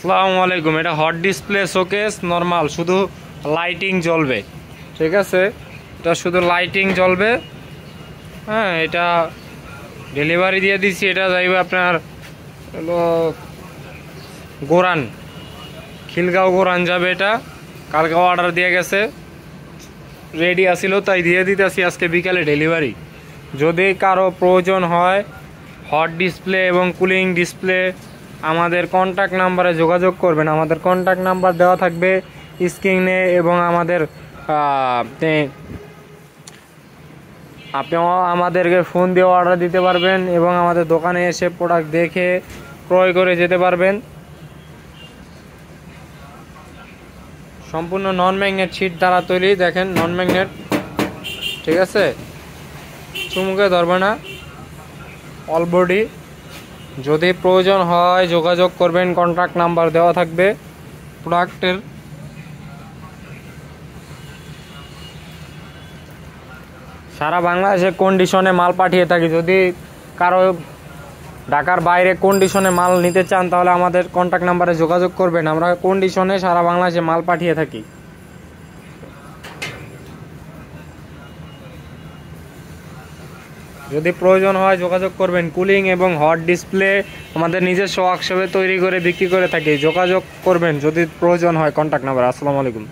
আসসালামু আলাইকুম। এটা হট ডিসপ্লে শোকেস নরমাল, শুধু লাইটিং জ্বলবে, ঠিক আছে? এটা শুধু লাইটিং জ্বলবে। হ্যাঁ, এটা ডেলিভারি দিয়ে দিচ্ছি। এটা যাইবে আপনার হলো গোরান, খিলগাঁও গোরান যাবে। এটা কালকে অর্ডার দিয়ে গেছে, রেডি আসিল, তাই দিয়ে দিতেছি আজকে বিকালে ডেলিভারি। যদি কারো প্রয়োজন হয় হট ডিসপ্লে এবং কুলিং ডিসপ্লে, আমাদের কন্ট্যাক্ট নাম্বারে যোগাযোগ করবেন। আমাদের কন্ট্যাক্ট নাম্বার দেওয়া থাকবে স্ক্রিনে, এবং আমাদের আপনি আমাদেরকে ফোন দিয়ে অর্ডার দিতে পারবেন এবং আমাদের দোকানে এসে প্রোডাক্ট দেখে ক্রয় করে যেতে পারবেন। সম্পূর্ণ নন ম্যাগনেট শিট দ্বারা তৈরি, দেখেন নন ম্যাগনেট, ঠিক আছে? চুমুকে ধরবে না, অল বডি। যদি প্রয়োজন হয় যোগাযোগ করবেন, কন্ট্যাক্ট নাম্বার দেওয়া থাকবে। প্রোডাক্টের সারা বাংলাদেশে কন্ডিশনে মাল পাঠিয়ে থাকি। যদি কারো ঢাকার বাইরে কন্ডিশনে মাল নিতে চান তাহলে আমাদের কন্ট্যাক্ট নাম্বারে যোগাযোগ করবেন। আমরা কন্ডিশনে সারা বাংলাদেশে মাল পাঠিয়ে থাকি। যদি প্রয়োজন হয় যোগাযোগ করবেন। কুলিং এবং হট ডিসপ্লে আমাদের নিজস্ব ওয়ার্কশপে তৈরি করে বিক্রি করে থাকি। যোগাযোগ করবেন যদি প্রয়োজন হয় কন্ট্যাক্ট নাম্বার। আসসালামু আলাইকুম।